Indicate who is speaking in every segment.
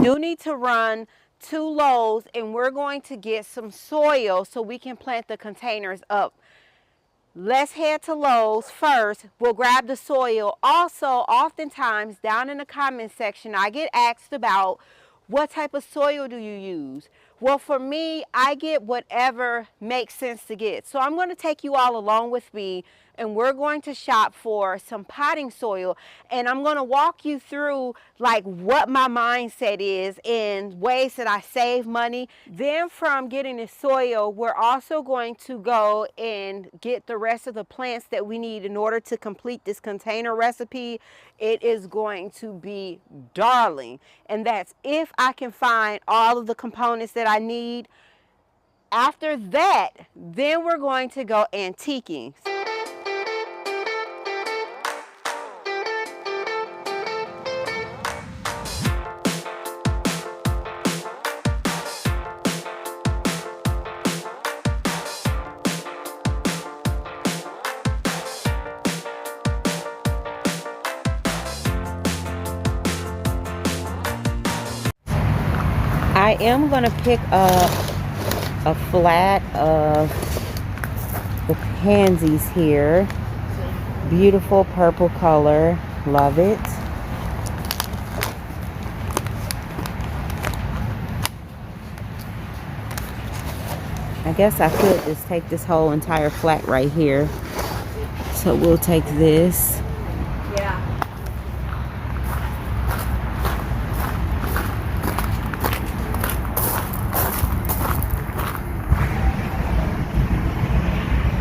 Speaker 1: do need to run to Lowe's, and we're going to get some soil so we can plant the containers up. Let's head to Lowe's first. We'll grab the soil. Also, oftentimes down in the comment section, I get asked about what type of soil do you use? Well, for me, I get whatever makes sense to get. So I'm going to take you all along with me, and we're going to shop for some potting soil, and I'm going to walk you through like what my mindset is and ways that I save money. Then from getting the soil, we're also going to go and get the rest of the plants that we need in order to complete this container recipe. It is going to be darling, and that's if I can find all of the components that I need. After that, then we're going to go antiquing. I am going to pick up a flat of the pansies here. Beautiful purple color. Love it. I guess I could just take this whole entire flat right here. So we'll take this.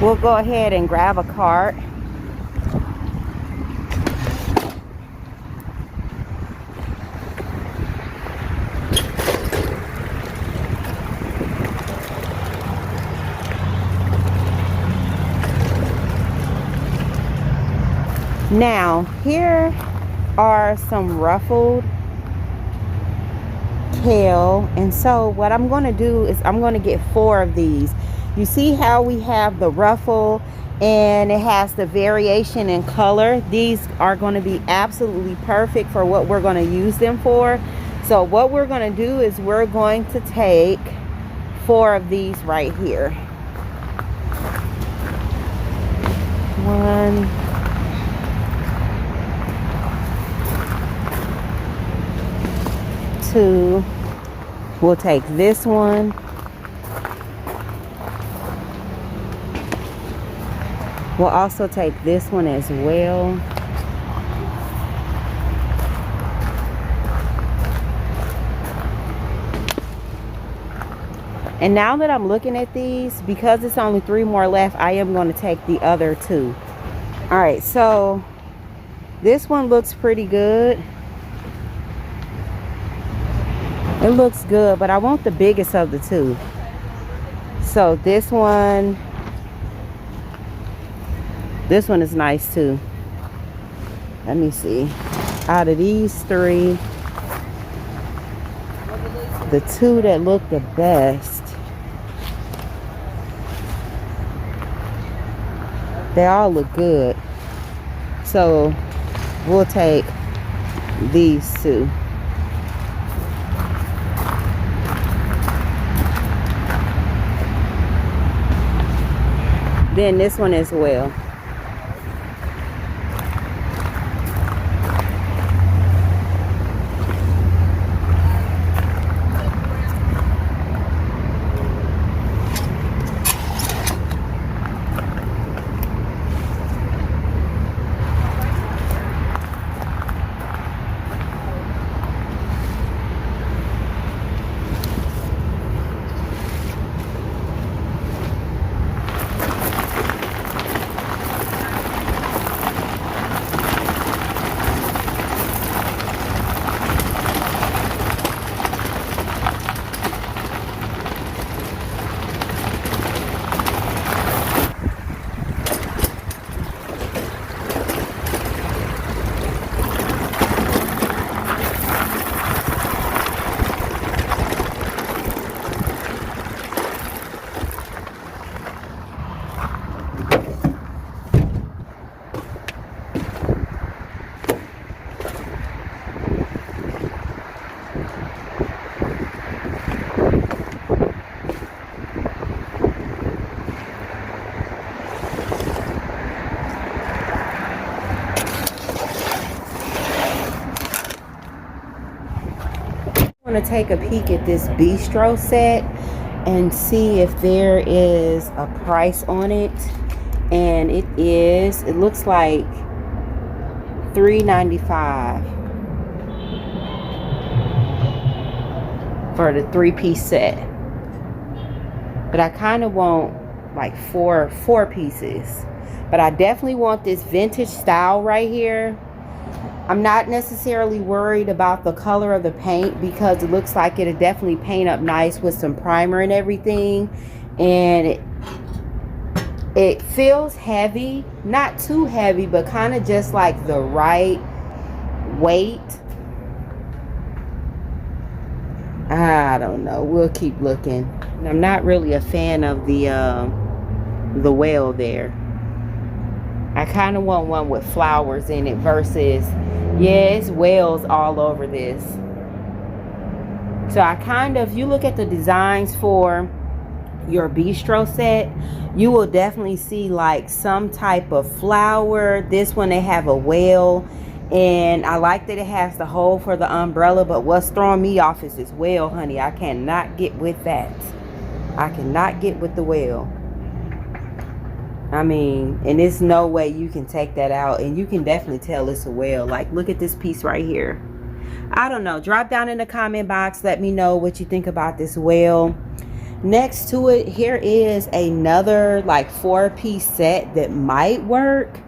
Speaker 1: We'll go ahead and grab a cart. Now, here are some ruffled kale, and so what I'm going to do is I'm going to get 4 of these. You see how we have the ruffle and it has the variation in color? These are going to be absolutely perfect for what we're going to use them for. So what we're going to do is we're going to take 4 of these right here. 1, 2. We'll take this one. We'll also take this one as well. And now that I'm looking at these, because it's only 3 more left, I am going to take the other 2. All right, so this one looks pretty good. It looks good, but I want the biggest of the 2. So this one is nice too. Let me see. Out of these 3, the 2 that look the best, they all look good. So we'll take these 2. Then this one as well. I'm going to take a peek at this bistro set and see if there is a price on it. And it looks like $3.95 for the 3-piece set. But I kind of want like four pieces. But I definitely want this vintage style right here. I'm not necessarily worried about the color of the paint because it looks like it'll definitely paint up nice with some primer and everything. And it feels heavy, not too heavy, but kind of just like the right weight. I don't know, we'll keep looking. I'm not really a fan of the whale there. I kind of want one with flowers in it versus, yeah, it's whales all over this. So I kind of, if you look at the designs for your bistro set, you will definitely see like some type of flower. This one, they have a whale, and I like that it has the hole for the umbrella, but what's throwing me off is this whale, honey. I cannot get with that. I cannot get with the whale. I mean, and there's no way you can take that out, and you can definitely tell it's a whale. Like, look at this piece right here. I don't know. Drop down in the comment box. Let me know what you think about this whale. Next to it, here is another like 4-piece set that might work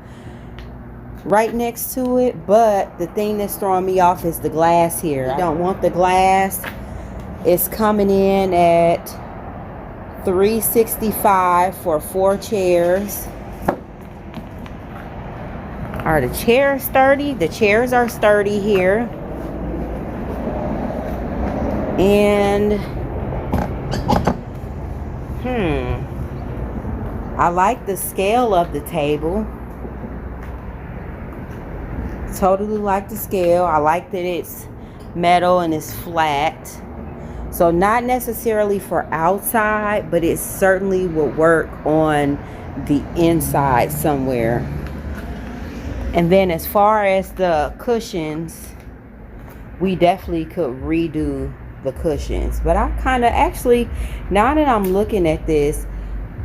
Speaker 1: right next to it. But the thing that's throwing me off is the glass here. I don't want the glass. It's coming in at $365 for 4 chairs. Are the chairs sturdy? The chairs are sturdy here. And I like the scale of the table. Totally like the scale. I like that it's metal and it's flat. So not necessarily for outside, but it certainly will work on the inside somewhere. And then as far as the cushions, we definitely could redo the cushions. But I kind of actually, now that I'm looking at this,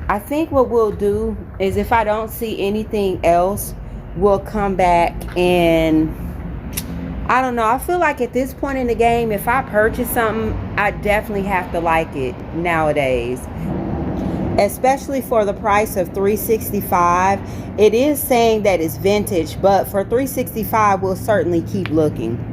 Speaker 1: I think what we'll do is, if I don't see anything else, we'll come back and, I don't know, I feel like at this point in the game, if I purchase something, I definitely have to like it nowadays. Especially for the price of $365. It is saying that it's vintage, but for $365, we'll certainly keep looking.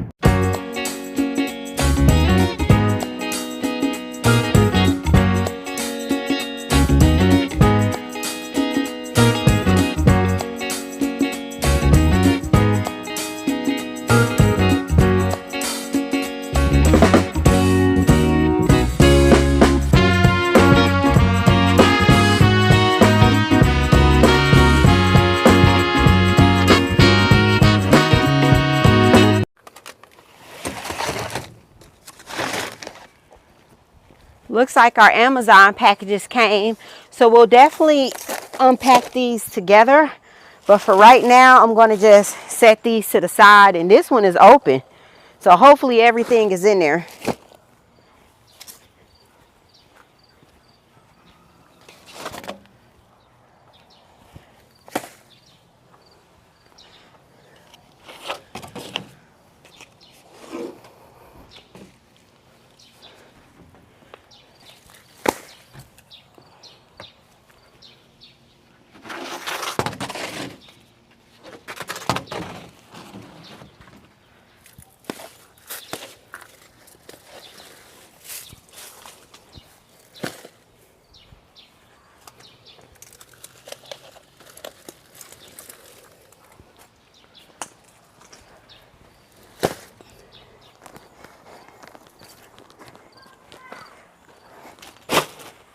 Speaker 1: Looks like our Amazon packages came, so we'll definitely unpack these together. But for right now, I'm going to just set these to the side, and this one is open, so hopefully everything is in there.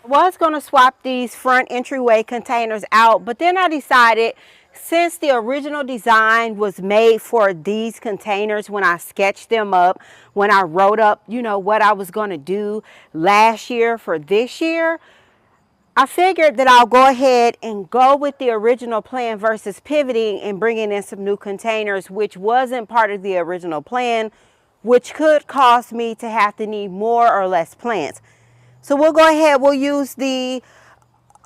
Speaker 1: Was going to swap these front entryway containers out, but then I decided, since the original design was made for these containers, when I sketched them up, when I wrote up, you know, what I was going to do last year for this year, I figured that I'll go ahead and go with the original plan versus pivoting and bringing in some new containers, which wasn't part of the original plan which could cause me to have to need more or less plants. So we'll go ahead, we'll use the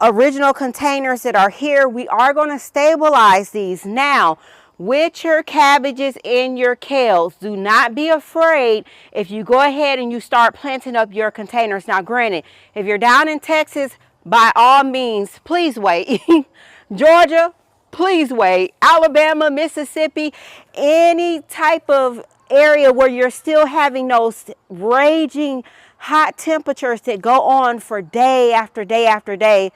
Speaker 1: original containers that are here. We are going to stabilize these. Now, with your cabbages and your kales, do not be afraid if you go ahead and you start planting up your containers. Now, granted, if you're down in Texas, by all means, please wait. Georgia, please wait. Alabama, Mississippi, any type of area where you're still having those raging hot temperatures that go on for day after day after day,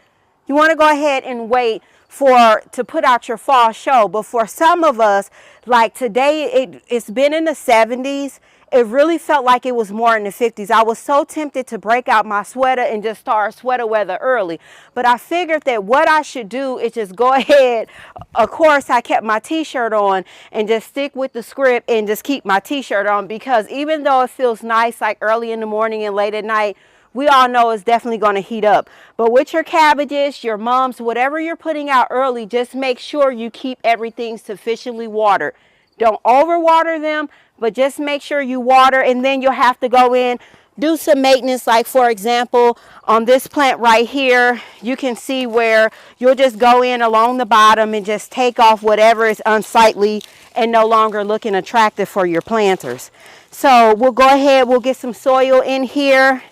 Speaker 1: you want to go ahead and wait to put out your fall show. But for some of us, like today, it's been in the 70s. It really felt like it was more in the 50s. I was so tempted to break out my sweater and just start sweater weather early. But I figured that what I should do is just go ahead. Of course, I kept my t-shirt on and just stick with the script and just keep my t-shirt on, because even though it feels nice like early in the morning and late at night, we all know it's definitely going to heat up. But with your cabbages, your mums, whatever you're putting out early, just make sure you keep everything sufficiently watered. Don't overwater them, but just make sure you water, and then you'll have to go in, do some maintenance. Like for example, on this plant right here, you can see where you'll just go in along the bottom and just take off whatever is unsightly and no longer looking attractive for your planters. So we'll go ahead, we'll get some soil in here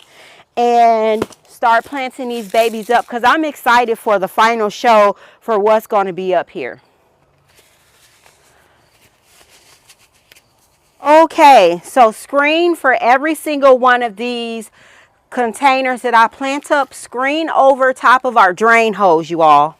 Speaker 1: and start planting these babies up, because I'm excited for the final show for what's going to be up here. Okay, so screen for every single one of these containers that I plant up, screen over top of our drain hose, you all.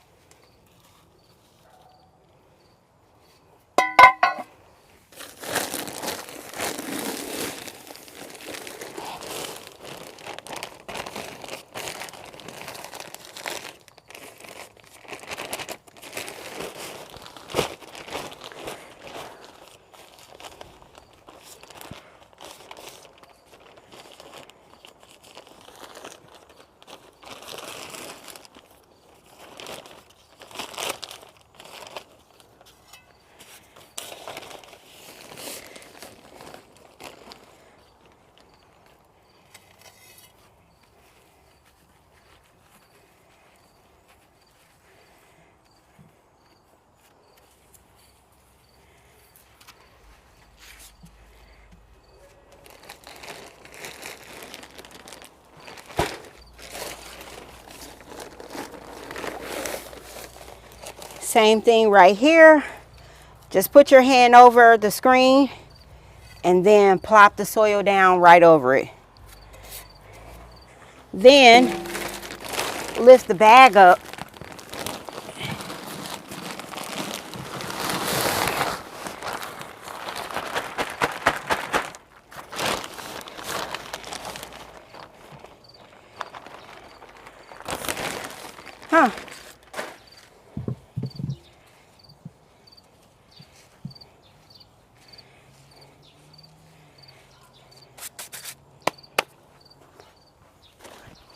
Speaker 1: Same thing right here. Just put your hand over the screen and then plop the soil down right over it. Then lift the bag up .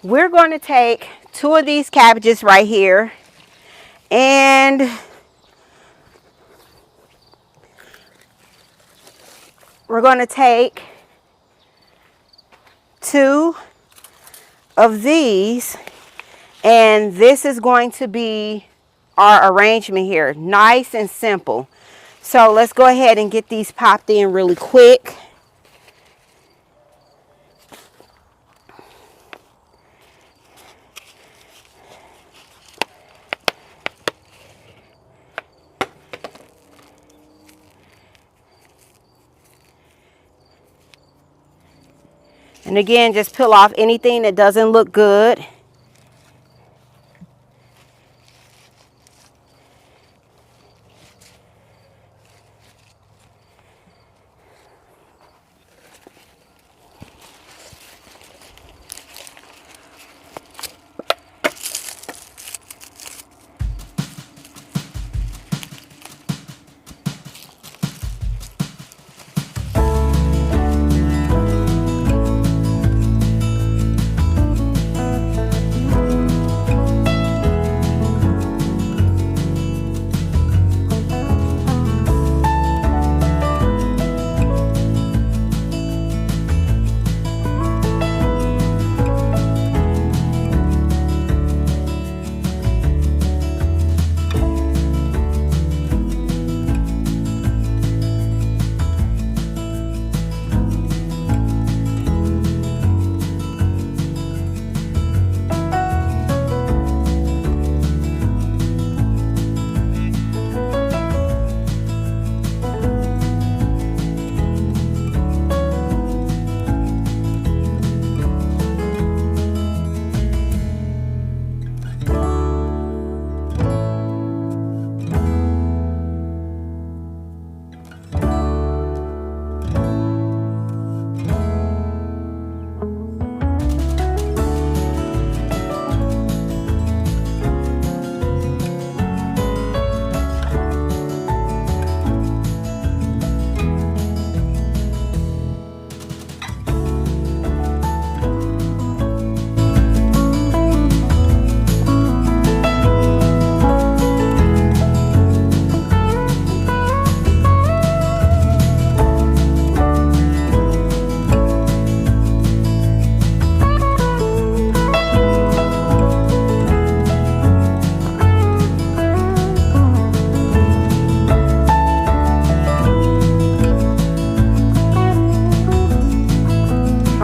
Speaker 1: We're going to take 2 of these cabbages right here, and we're going to take 2 of these, and this is going to be our arrangement here. Nice and simple. So let's go ahead and get these popped in really quick. And again, just peel off anything that doesn't look good.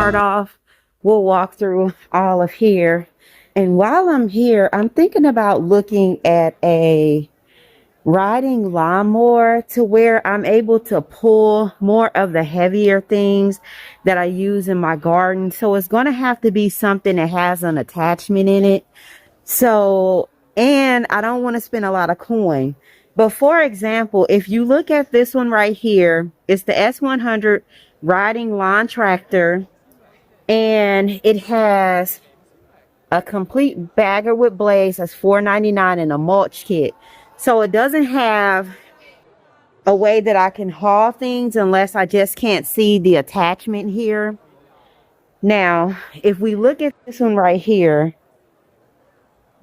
Speaker 1: start off, we'll walk through all of here. And while I'm here, I'm thinking about looking at a riding lawnmower to where I'm able to pull more of the heavier things that I use in my garden. So it's going to have to be something that has an attachment in it. So, and I don't want to spend a lot of coin. But for example, if you look at this one right here, it's the S100 riding lawn tractor, and it has a complete bagger with blades. That's $4.99 and a mulch kit. So it doesn't have a way that I can haul things unless I just can't see the attachment here. Now, if we look at this one right here,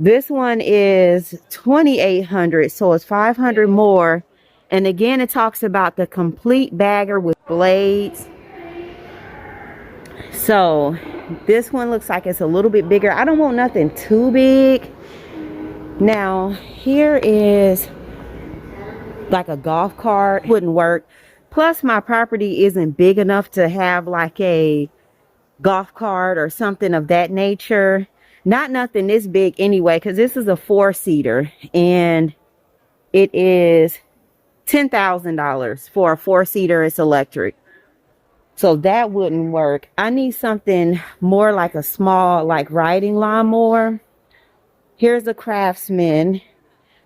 Speaker 1: this one is $2,800, so it's $500 more. And again, it talks about the complete bagger with blades. So this one looks like it's a little bit bigger. I don't want nothing too big. Now, here is like a golf cart. Wouldn't work. Plus, my property isn't big enough to have like a golf cart or something of that nature. Not nothing this big anyway, because this is a 4-seater and it is $10,000 for a 4-seater. It's electric. So that wouldn't work. I need something more like a small, like riding lawnmower. Here's a Craftsman,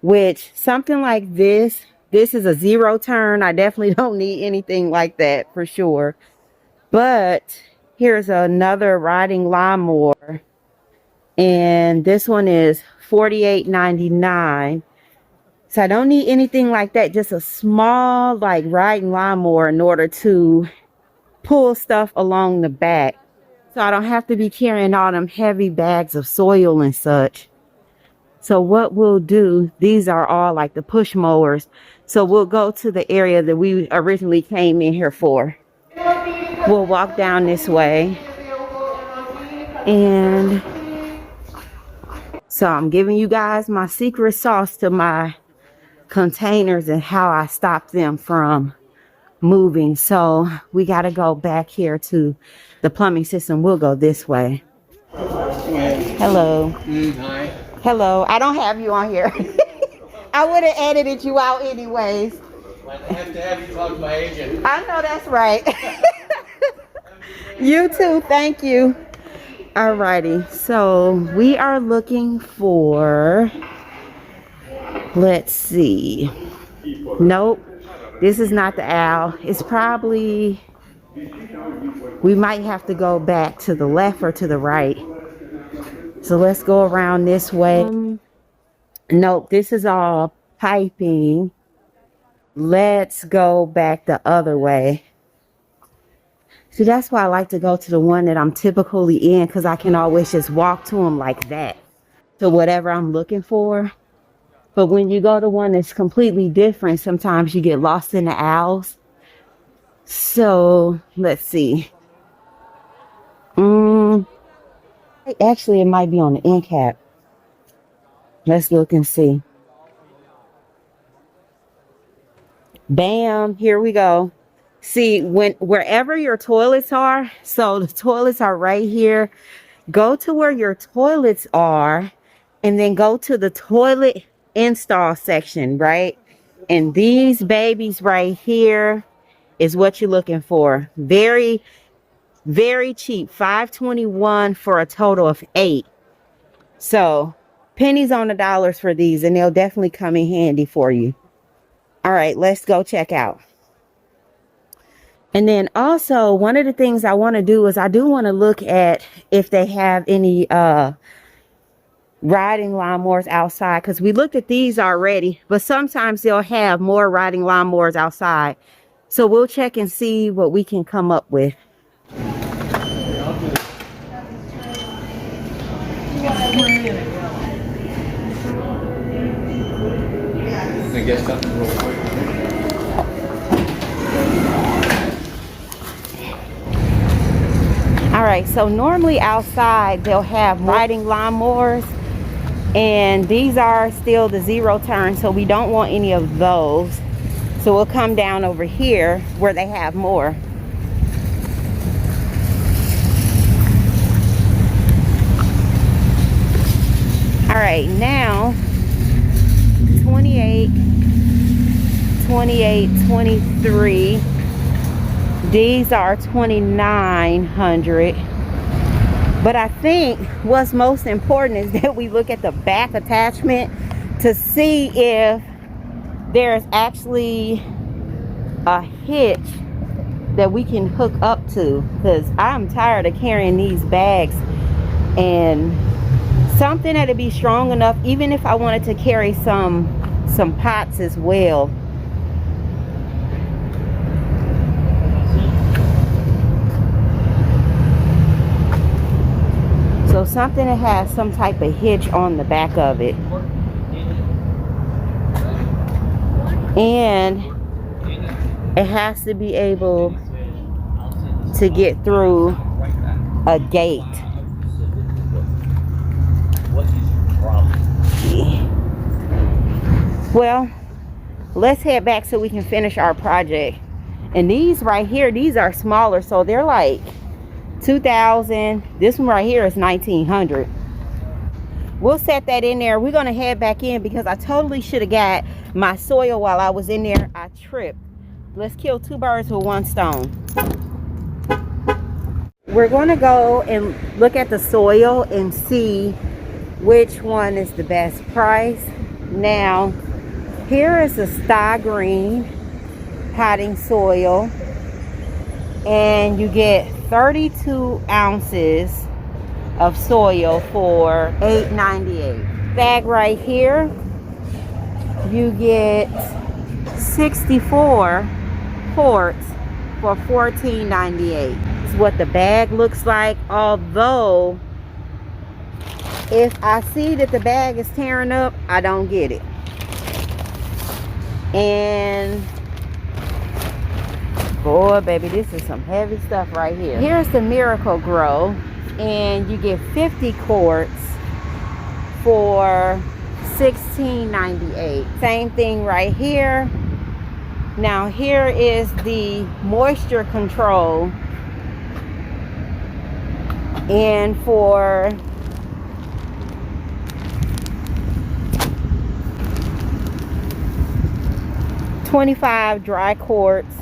Speaker 1: which something like this is a 0 turn. I definitely don't need anything like that for sure. But here's another riding lawnmower, and this one is $48.99. So I don't need anything like that, just a small like riding lawnmower in order to pull stuff along the back, so I don't have to be carrying all them heavy bags of soil and such. So what we'll do, these are all like the push mowers. So we'll go to the area that we originally came in here for. We'll walk down this way. And so I'm giving you guys my secret sauce to my containers and how I stop them from moving. So we got to go back here to the plumbing system. We'll go this way. Hello.
Speaker 2: Hi.
Speaker 1: Hello. I don't have you on here. I would have edited you out anyways.
Speaker 2: I have to have you talk to my agent.
Speaker 1: I know that's right. You too. Thank you. Alrighty. So we are looking for, let's see. Nope. This is not the owl. It's probably, we might have to go back to the left or to the right. So let's go around this way. Nope, this is all piping. Let's go back the other way. See, that's why I like to go to the one that I'm typically in, because I can always just walk to them like that, to whatever I'm looking for. But when you go to one that's completely different, sometimes you get lost in the aisles. So let's see. Actually, it might be on the end cap. Let's look and see. Bam, here we go. See, wherever your toilets are, so the toilets are right here. Go to where your toilets are and then go to the toilet install section, right? And these babies right here is what you're looking for. Very, very cheap. $5.21 for a total of 8. So pennies on the dollars for these, and they'll definitely come in handy for you. All right, let's go check out. And then also, one of the things I want to do is I do want to look at if they have any riding lawnmowers outside, because we looked at these already, but sometimes they'll have more riding lawnmowers outside. So we'll check and see what we can come up with.
Speaker 2: I guess something real quick.
Speaker 1: All right, so normally outside they'll have riding lawnmowers, and these are still the 0 turn, so we don't want any of those. So we'll come down over here where they have more. right, now 28, 28, 23. These are 2,900. But I think what's most important is that we look at the back attachment to see if there's actually a hitch that we can hook up to, because I'm tired of carrying these bags, and something that'll be strong enough, even if I wanted to carry some pots as well. So something that has some type of hitch on the back of it. And it has to be able to get through a gate. Well, let's head back so we can finish our project. And these right here, these are smaller, so they're like 2,000. This one right here is 1,900. We'll set that in there. We're gonna head back in because I totally should have got my soil while I was in there. I tripped. Let's kill two birds with one stone. We're gonna go and look at the soil and see which one is the best price. Now, here is the Sty Green potting soil, and you get 32 ounces of soil for $8.98. Bag right here, you get 64 quarts for $14.98. This is what the bag looks like, although if I see that the bag is tearing up, I don't get it. And boy, baby, this is some heavy stuff right here. Here's the Miracle-Gro, and you get 50 quarts for $16.98. Same thing right here. Now here is the moisture control, and for $25 dry quarts,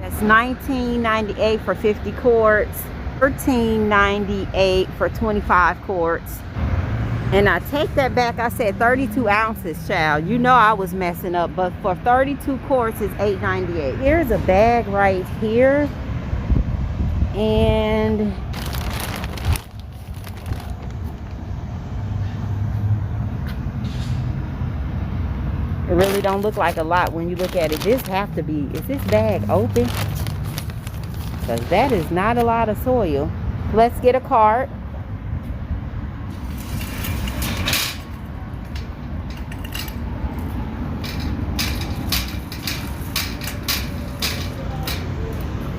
Speaker 1: that's $19.98 for 50 quarts, $13.98 for 25 quarts. And I take that back, I said 32 ounces, child. You know I was messing up, but for 32 quarts is $8.98. Here's a bag right here, and it really don't look like a lot when you look at it. This have to be, is this bag open? Because that is not a lot of soil. Let's get a cart.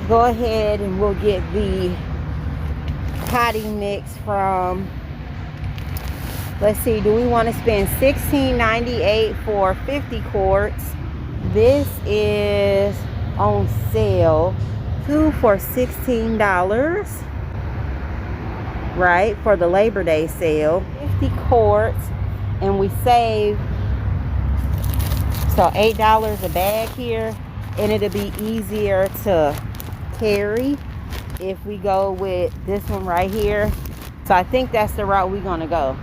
Speaker 1: Go ahead and we'll get the potting mix from, let's see, do we want to spend $16.98 for 50 quarts? This is on sale, 2 for $16, right, for the Labor Day sale. 50 quarts, and we save, so $8 a bag here, and it'll be easier to carry if we go with this one right here. So I think that's the route we're gonna go.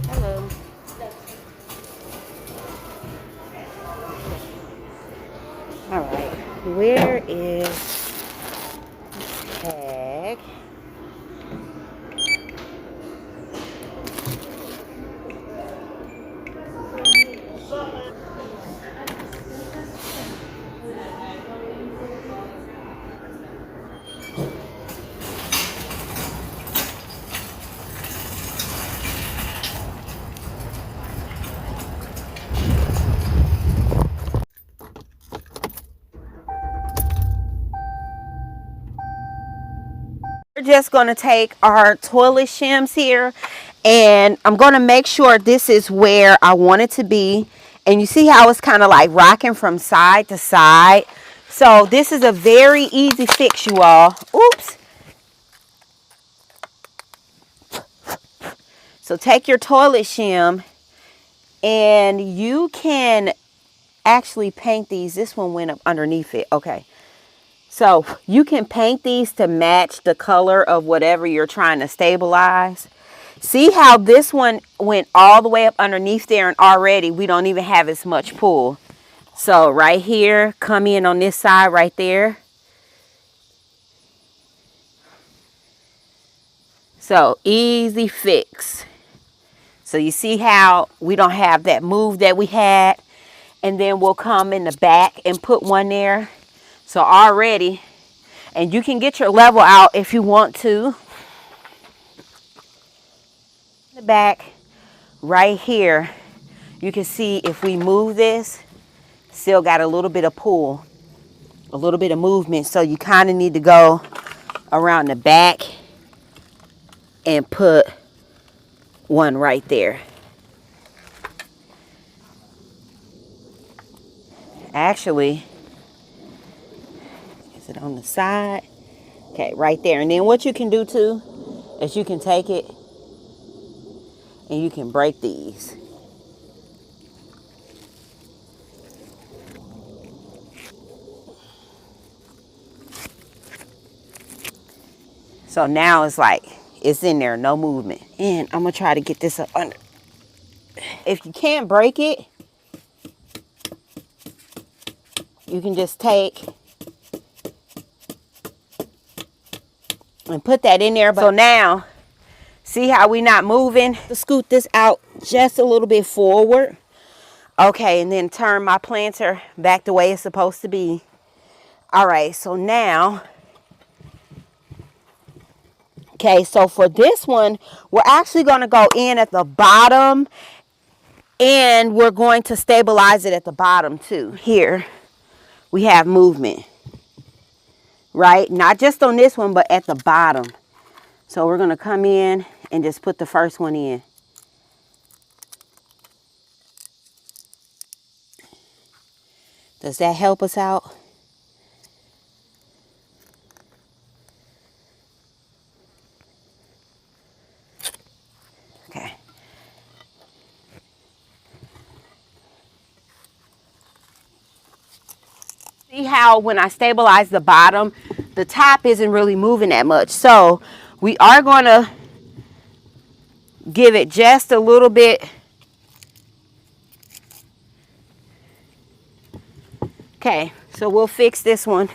Speaker 1: Hello. All right, where is tag? We're just going to take our toilet shims here And I'm going to make sure this is where I want it to be. And you see how it's kind of like rocking from side to side. So this is a very easy fix, you all. Oops. So take your toilet shim and you can actually paint these. This one went up underneath it. Okay. So you can paint these to match the color of whatever you're trying to stabilize. See how this one went all the way up underneath there, and already we don't even have as much pull. So right here, come in on this side right there. So easy fix. So you see how we don't have that move that we had, and then we'll come in the back and put one there. So already, and you can get your level out if you want to. The back right here, you can see if we move this, still got a little bit of pull, a little bit of movement. So you kind of need to go around the back and put one right there. Actually, is it on the side? Okay, right there. And then what you can do too is you can take it and you can break these. So now it's like, it's in there, no movement. And I'm gonna try to get this up under. If you can't break it, you can just take and put that in there. So now, see how we not moving? To scoot this out just a little bit forward. Okay, and then turn my planter back the way it's supposed to be. All right, so now, okay, so for this one, we're actually gonna go in at the bottom and we're going to stabilize it at the bottom too. Here, we have movement, right? Not just on this one, but at the bottom. So we're gonna come in and just put the first one in. Does that help us out? Okay. See how when I stabilize the bottom, the top isn't really moving that much. So we are going to give it just a little bit. Okay, so we'll fix this one.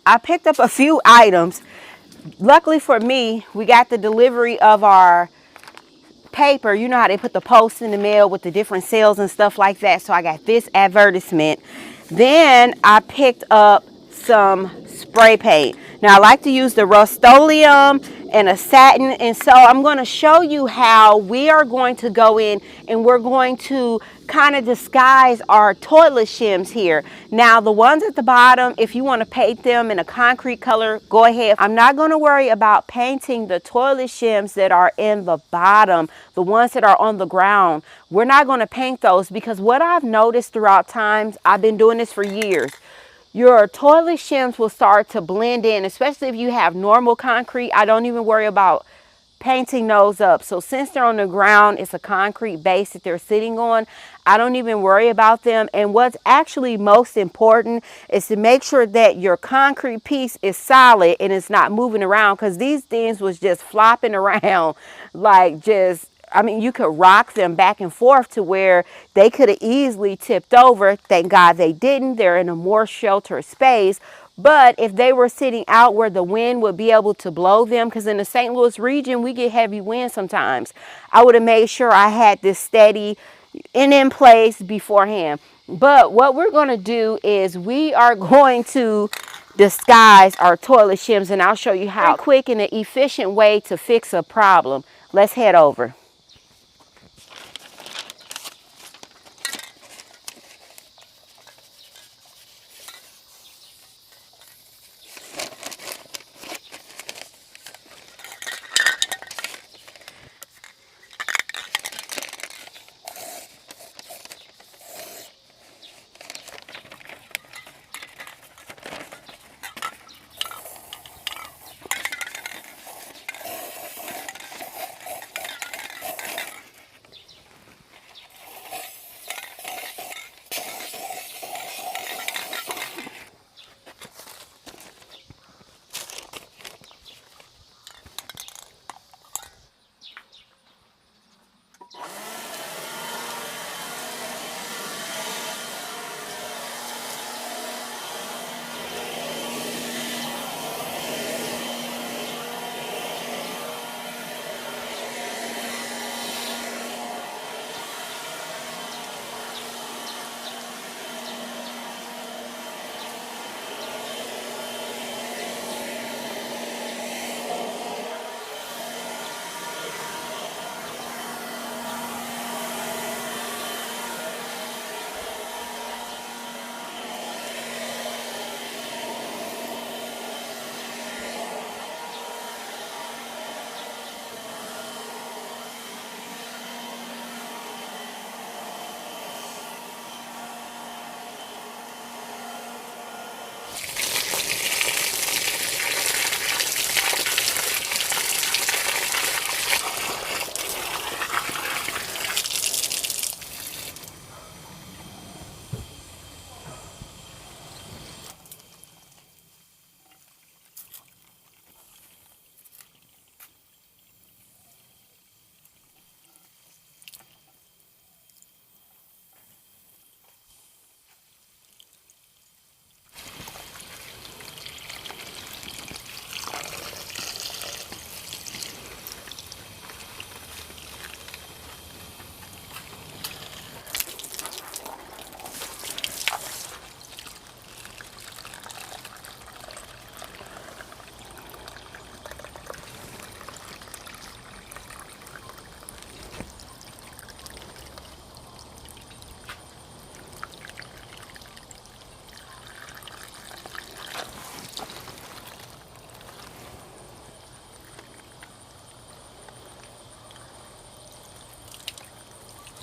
Speaker 1: I picked up a few items. Luckily for me, we got the delivery of our paper. You know how they put the posts in the mail with the different sales and stuff like that. So I got this advertisement. Then I picked up some spray paint. Now I like to use the Rust-Oleum and a satin, and so I'm going to show you how we are going to go in and we're going to kind of disguise our toilet shims here. Now the ones at the bottom, if you want to paint them in a concrete color, go ahead. I'm not going to worry about painting the toilet shims that are in the bottom, the ones that are on the ground. We're not going to paint those because what I've noticed throughout times, I've been doing this for years, your toilet shims will start to blend in, especially if you have normal concrete. I don't even worry about painting those up. So since they're on the ground, it's a concrete base that they're sitting on, I don't even worry about them. And what's actually most important is to make sure that your concrete piece is solid and it's not moving around, because these things was just flopping around like just, I mean, you could rock them back and forth to where they could have easily tipped over. Thank God they didn't. They're in a more sheltered space. But if they were sitting out where the wind would be able to blow them, because in the St. Louis region, we get heavy wind sometimes, I would have made sure I had this steady and in place beforehand. But what we're going to do is we are going to disguise our toilet shims, and I'll show you how. Very quick and an efficient way to fix a problem. Let's head over.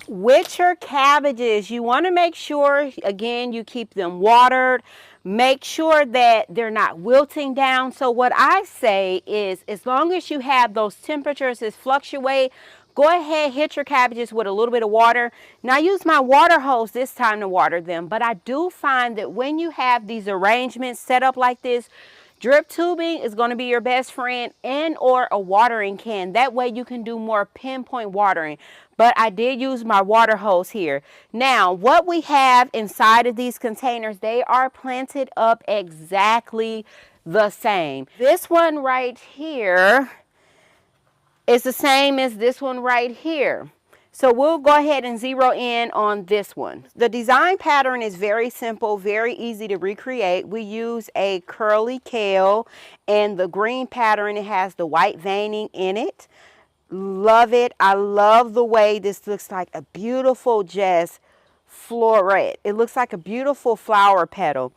Speaker 1: With your cabbages, you want to make sure, again, you keep them watered. Make sure that they're not wilting down. So what I say is, as long as you have those temperatures that fluctuate, go ahead, hit your cabbages with a little bit of water. Now I use my water hose this time to water them, but I do find that when you have these arrangements set up like this, drip tubing is going to be your best friend, and or a watering can. That way you can do more pinpoint watering. But I did use my water hose here. Now, what we have inside of these containers, they are planted up exactly the same. This one right here is the same as this one right here. So we'll go ahead and zero in on this one. The design pattern is very simple, very easy to recreate. We use a curly kale, and the green pattern, it has the white veining in it. Love it. I love the way this looks like a beautiful just floret. It looks like a beautiful flower petal.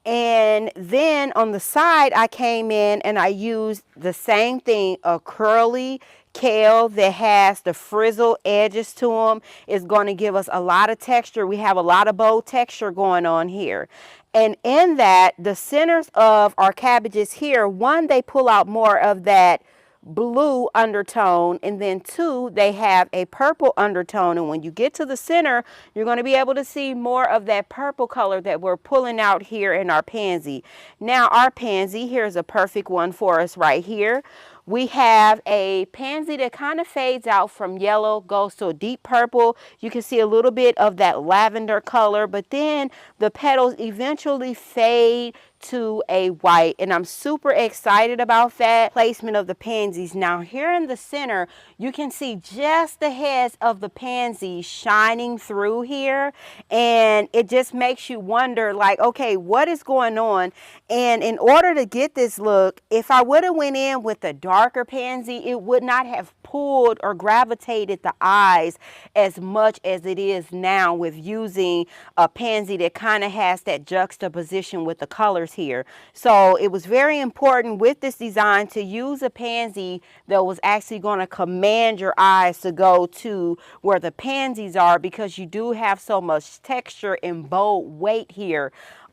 Speaker 1: And then on the side, I came in and I used the same thing, a curly kale that has the frizzle edges to them. Is going to give us a lot of texture. We have a lot of bold texture going on here. And in that, the centers of our cabbages here, one, they pull out more of that blue undertone, and then two, they have a purple undertone, and when you get to the center, you're going to be able to see more of that purple color that we're pulling out here in our pansy. Now our pansy, here's a perfect one for us right here. We have a pansy that kind of fades out from yellow, goes to a deep purple. You can see a little bit of that lavender color, but then the petals eventually fade to a white, and I'm super excited about that placement of the pansies. Now here in the center, you can see just the heads of the pansies shining through here, and it just makes you wonder, like, okay, what is going on? And in order to get this look, if I would have went in with a darker pansy, it would not have pulled or gravitated the eyes as much as it is now with using a pansy that kind of has that juxtaposition with the colors here. So it was very important with this design to use a pansy that was actually going to command your eyes to go to where the pansies are, because you do have so much texture and bold weight here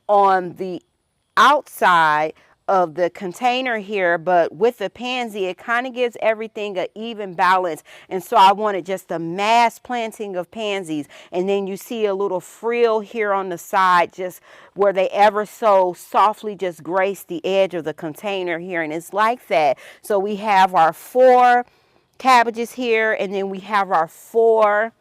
Speaker 1: on the outside of the container here, but with the pansy it kind of gives everything an even balance. And so I wanted just a mass planting of pansies, and then you see a little frill here on the side just where they ever so softly just grace the edge of the container here, and it's like that. So we have our 4 cabbages here, and then we have our 4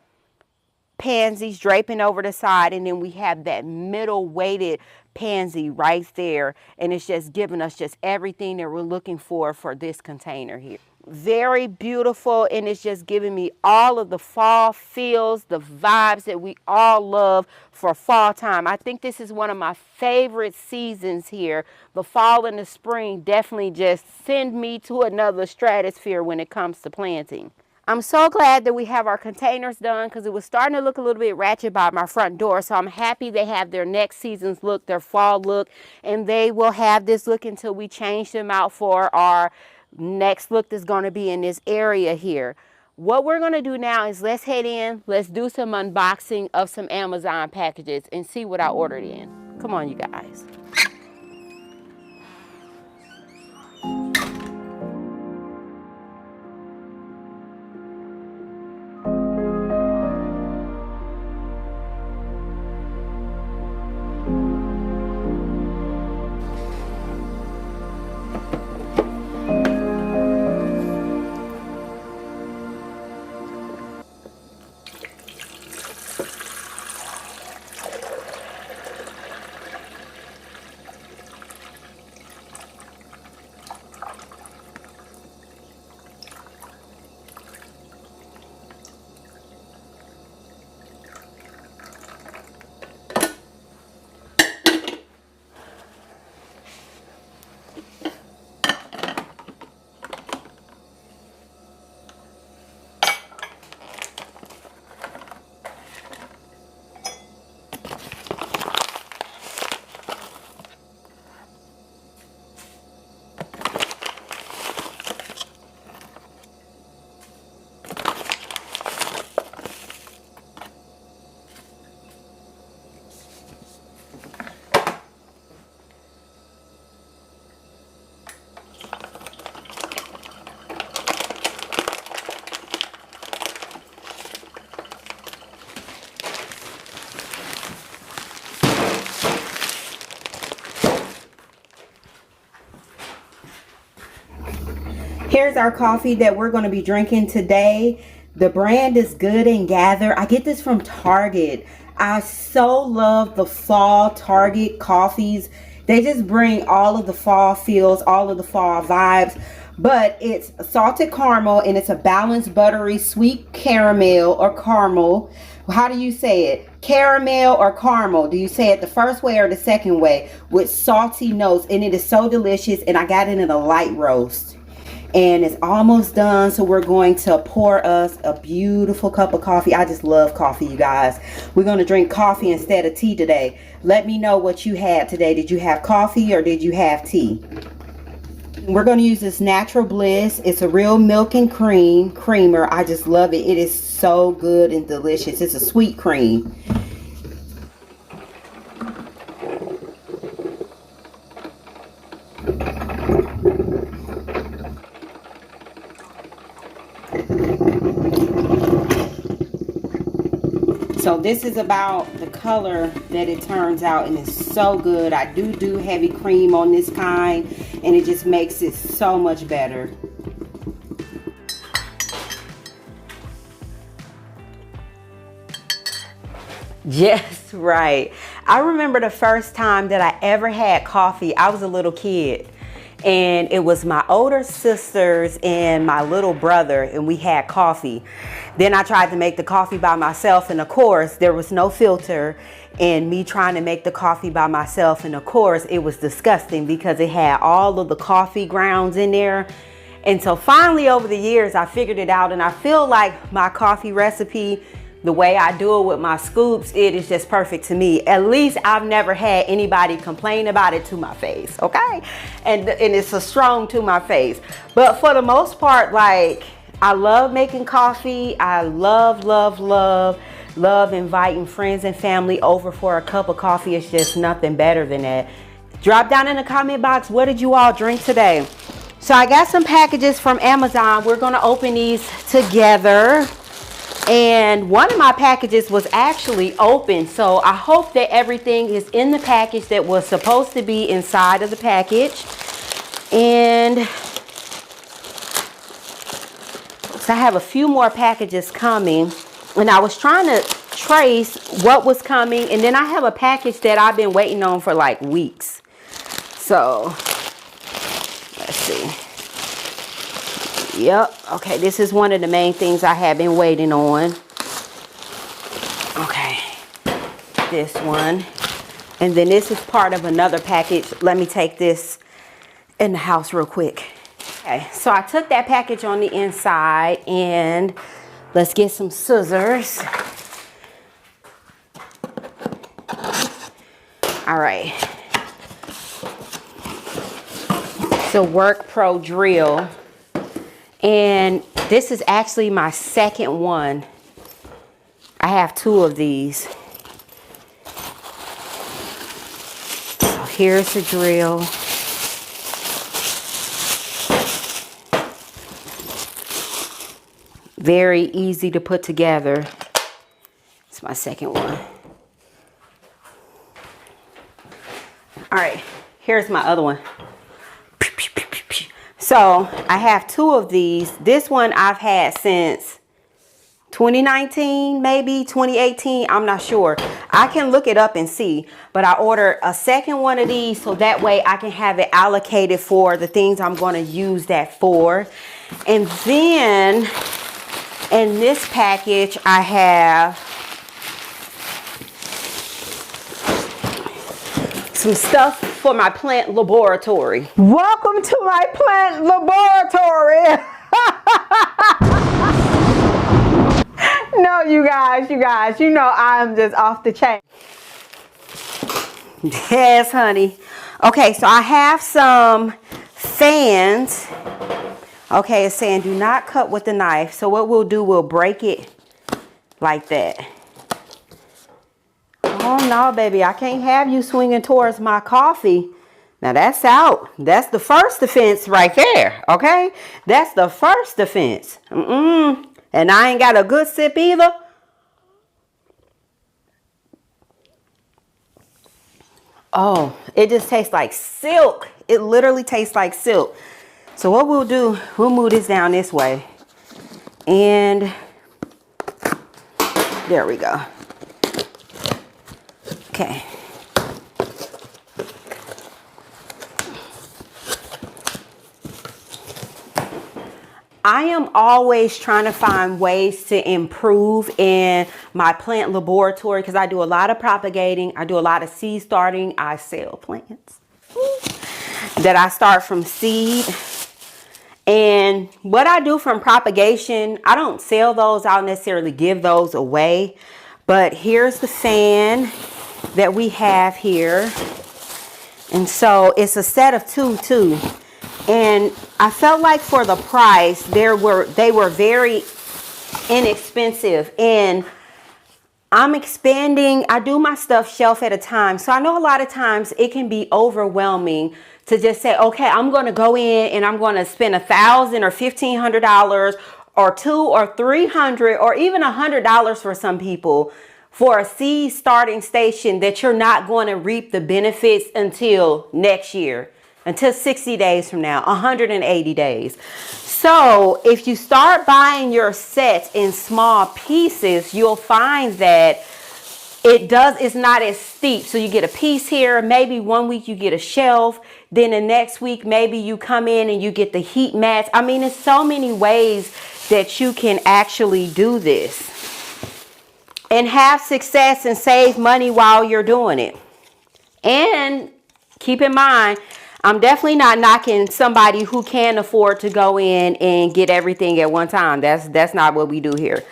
Speaker 1: pansies draping over the side, and then we have that middle weighted pansy right there, and it's just giving us just everything that we're looking for this container here. Very beautiful, and it's just giving me all of the fall feels, the vibes that we all love for fall time. I think this is one of my favorite seasons here. The fall and the spring definitely just send me to another stratosphere when it comes to planting. I'm so glad that we have our containers done, because it was starting to look a little bit ratchet by my front door. So I'm happy they have their next season's look, their fall look, and they will have this look until we change them out for our next look that's going to be in this area here. What we're going to do now is let's head in, let's do some unboxing of some Amazon packages and see what I ordered in. Come on, you guys. Here's our coffee that we're going to be drinking today. The brand is Good and Gather. I get this from Target. I so love the fall Target coffees. They just bring all of the fall feels, all of the fall vibes. But it's salted caramel, and it's a balanced buttery sweet caramel or caramel. How do you say it? Caramel or caramel? Do you say it the first way or the second way? With salty notes, and it is so delicious. And I got it in a light roast. And it's almost done, so we're going to pour us a beautiful cup of coffee. I just love coffee, you guys. We're going to drink coffee instead of tea today. Let me know what you had today. Did you have coffee or did you have tea? We're going to use this Natural Bliss. It's a real milk and cream creamer. I just love it. It is so good and delicious. It's a sweet cream. So this is about the color that it turns out, and it's so good. I do heavy cream on this kind, and it just makes it so much better. Just right. I remember the first time that I ever had coffee. I was a little kid, and it was my older sisters and my little brother, and we had coffee. Then I tried to make the coffee by myself, and of course there was no filter, and me trying to make the coffee by myself, and of course it was disgusting because it had all of the coffee grounds in there. And so finally over the years I figured it out, and I feel like my coffee recipe, the way I do it with my scoops, it is just perfect to me. At least I've never had anybody complain about it to my face, okay? And it's a strong to my face. But for the most part, like, I love making coffee. I love inviting friends and family over for a cup of coffee. It's just nothing better than that. Drop down in the comment box, what did you all drink today? So I got some packages from Amazon. We're gonna open these together. And one of my packages was actually open, so I hope that everything is in the package that was supposed to be inside of the package. And so I have a few more packages coming, and I was trying to trace what was coming, and then I have a package that I've been waiting on for like weeks. So let's see. Yep, okay, this is one of the main things I have been waiting on. Okay, this one. And then this is part of another package. Let me take this in the house real quick. Okay, so I took that package on the inside, and let's get some scissors. All right. It's a Work Pro drill. And this is actually my second one. I have two of these. So here's the drill. Very easy to put together. It's my second one. All right, here's my other one. So I have two of these. This one I've had since 2019, maybe 2018. I'm not sure. I can look it up and see. But I ordered a second one of these so that way I can have it allocated for the things I'm going to use that for. And then in this package I have some stuff for my plant laboratory. Welcome to my plant laboratory. No, you guys, you know I'm just off the chain. Yes, honey. Okay, so I have some fans. Okay, it's saying do not cut with the knife. So what we'll do, we'll break it like that. Oh no, baby, I can't have you swinging towards my coffee. Now that's out. That's the first offense right there, okay? That's the first offense. And I ain't got a good sip either. Oh, it just tastes like silk. It literally tastes like silk. So what we'll do, we'll move this down this way. And there we go. Okay. I am always trying to find ways to improve in my plant laboratory because I do a lot of propagating. I do a lot of seed starting. I sell plants that I start from seed. And what I do from propagation, I don't sell those. I don't necessarily give those away. But here's the fan that we have here. And so it's a set of two too. And I felt like for the price, they were very inexpensive. And I'm expanding. I do my stuff shelf at a time. So I know a lot of times it can be overwhelming to just say, okay, I'm going to go in and I'm going to spend $1,000 or $1,500 or $200 or $300 or even $100 for some people for a seed starting station that you're not going to reap the benefits until next year, until 60 days from now, 180 days. So if you start buying your sets in small pieces, you'll find that it's not as steep. So you get a piece here, maybe 1 week you get a shelf, then the next week maybe you come in and you get the heat mats. I mean, there's so many ways that you can actually do this and have success and save money while you're doing it. And keep in mind, I'm definitely not knocking somebody who can afford to go in and get everything at one time. That's not what we do here.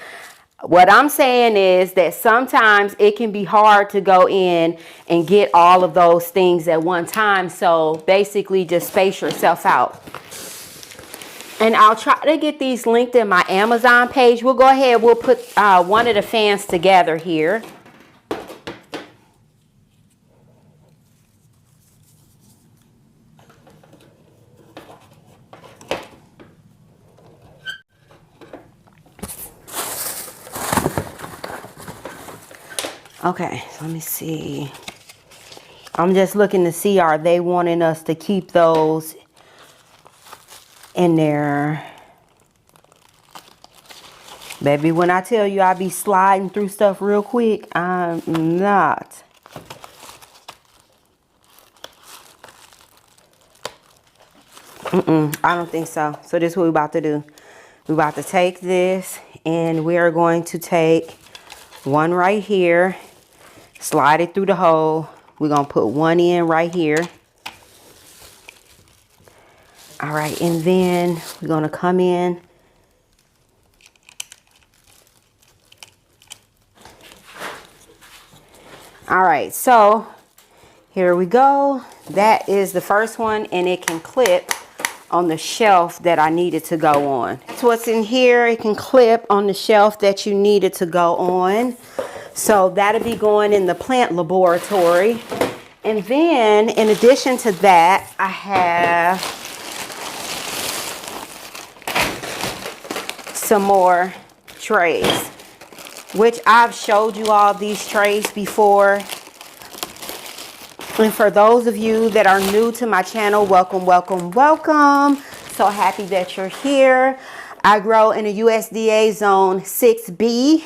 Speaker 1: What I'm saying is that sometimes it can be hard to go in and get all of those things at one time. So basically just space yourself out. And I'll try to get these linked in my Amazon page. We'll go ahead, we'll put one of the fans together here. Okay, so let me see. I'm just looking to see, are they wanting us to keep those in there? Baby, when I tell you I be sliding through stuff real quick, I'm not. I don't think so. So this is what we're about to do. We're about to take this and we are going to take one right here. Slide it through the hole. We're going to put one in right here. All right, and then we're going to come in. All right, so here we go. That is the first one, and it can clip on the shelf that I needed to go on. That's what's in here. It can clip on the shelf that you needed to go on. So that'll be going in the plant laboratory. And then in addition to that, I have some more trays, which I've showed you all these trays before. And for those of you that are new to my channel, welcome, welcome, welcome. So happy that you're here. I grow in a USDA zone 6B.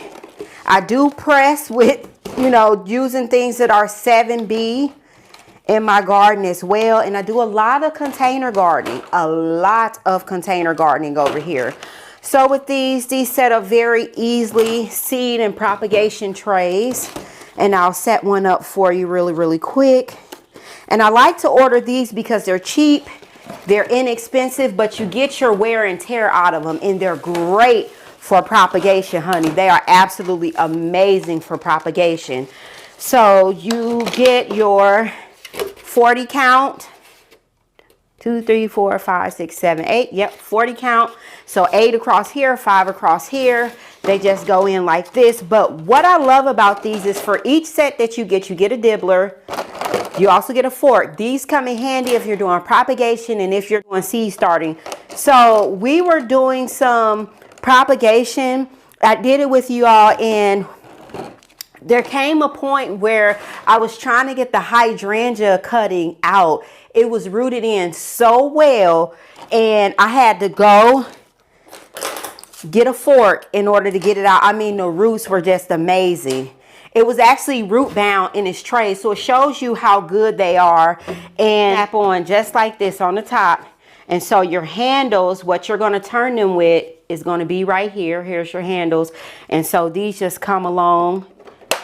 Speaker 1: I do press with, you know, using things that are 7B in my garden as well. And I do a lot of container gardening, over here. So with these set up very easily, seed and propagation trays. And I'll set one up for you really, really quick. And I like to order these because they're cheap, they're inexpensive, but you get your wear and tear out of them, and they're great for propagation, honey. They are absolutely amazing for propagation. So you get your 40 count, 2, 3, 4, 5, 6, 7, 8. Yep, 40 count. So 8 across here, 5 across here. They just go in like this. But what I love about these is for each set that you get a dibbler. You also get a fork. These come in handy if you're doing propagation and if you're doing seed starting. So we were doing some propagation. I did it with you all, and there came a point where I was trying to get the hydrangea cutting out. It was rooted in so well, and I had to go get a fork in order to get it out. I mean, the roots were just amazing. It was actually root bound in its tray, so it shows you how good they are. And tap on just like this on the top. And so your handles, what you're going to turn them with is going to be right here. Here's your handles. And so these just come along.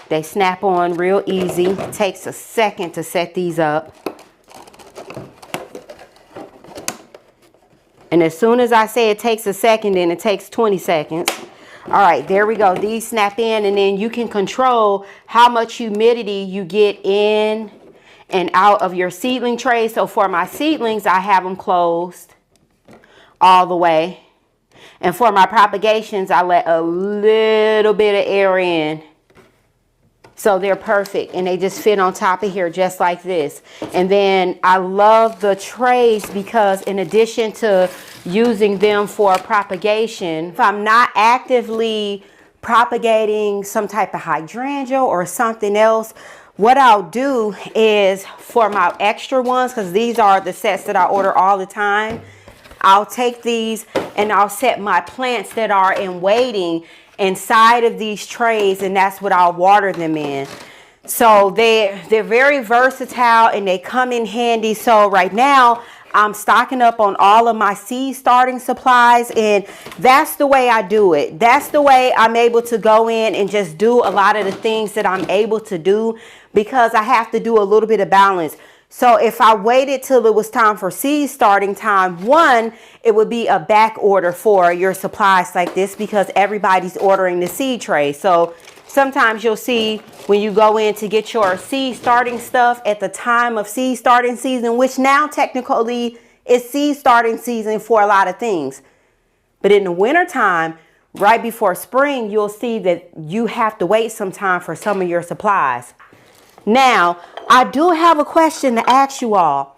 Speaker 1: They snap on real easy. It takes a second to set these up. And as soon as I say it takes a second, then it takes 20 seconds. All right, there we go. These snap in, and then you can control how much humidity you get in and out of your seedling tray. So for my seedlings, I have them closed all the way. And for my propagations, I let a little bit of air in. So they're perfect, and they just fit on top of here just like this. And then I love the trays because in addition to using them for propagation, if I'm not actively propagating some type of hydrangea or something else, what I'll do is for my extra ones, because these are the sets that I order all the time, I'll take these and I'll set my plants that are in waiting inside of these trays, and that's what I'll water them in. So they're very versatile and they come in handy. So right now I'm stocking up on all of my seed starting supplies, and that's the way I do it. That's the way I'm able to go in and just do a lot of the things that I'm able to do, because I have to do a little bit of balance. So if I waited till it was time for seed starting time, one, it would be a back order for your supplies like this, because everybody's ordering the seed tray. So sometimes you'll see when you go in to get your seed starting stuff at the time of seed starting season, which now technically is seed starting season for a lot of things. But in the wintertime, right before spring, you'll see that you have to wait some time for some of your supplies. Now, I do have a question to ask you all.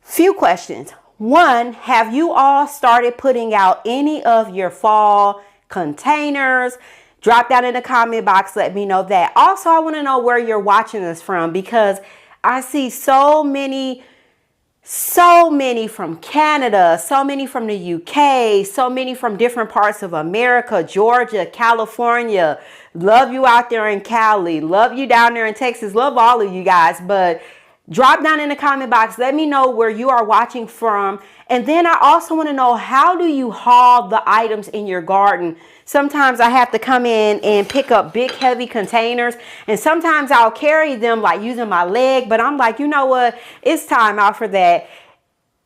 Speaker 1: Few questions. One, have you all started putting out any of your fall containers? Drop down in the comment box, let me know that. Also, I want to know where you're watching us from, because I see so many from Canada, so many from the UK, so many from different parts of America, Georgia, California. Love you out there in Cali. Love you down there in Texas. Love all of you guys. But drop down in the comment box. Let me know where you are watching from. And then I also want to know, how do you haul the items in your garden? Sometimes I have to come in and pick up big, heavy containers. And sometimes I'll carry them like using my leg. But I'm like, you know what? It's time out for that.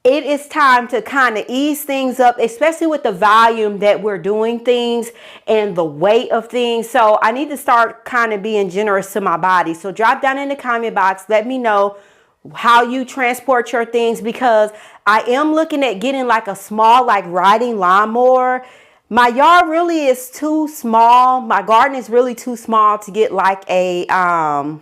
Speaker 1: It is time to kind of ease things up, especially with the volume that we're doing things and the weight of things. So I need to start kind of being generous to my body. So drop down in the comment box. Let me know how you transport your things, because I am looking at getting like a small, like riding lawnmower. My yard really is too small. My garden is really too small to get like a, a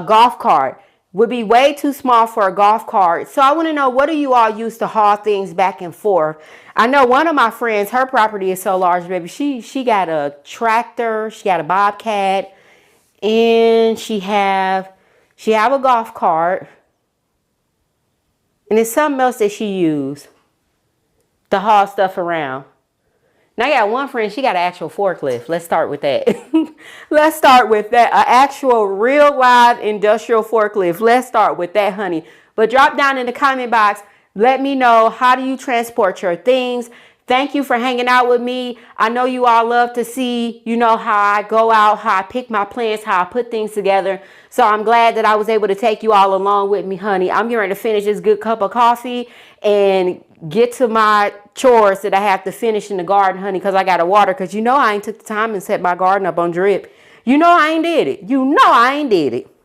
Speaker 1: golf cart. Would be way too small for a golf cart. So I want to know, what do you all use to haul things back and forth? I know one of my friends, her property is so large, baby. She got a tractor, she got a Bobcat, and she have a golf cart. And there's something else that she used to haul stuff around. Now I got one friend, she got an actual forklift. Let's start with that. Let's start with that. An actual real live industrial forklift. Let's start with that, honey. But drop down in the comment box. Let me know, how do you transport your things? Thank you for hanging out with me. I know you all love to see, how I go out, how I pick my plants, how I put things together. So I'm glad that I was able to take you all along with me, honey. I'm getting ready to finish this good cup of coffee and get to my chores that I have to finish in the garden, honey, because I got to water. Because I ain't took the time and set my garden up on drip. I ain't did it. I ain't did it.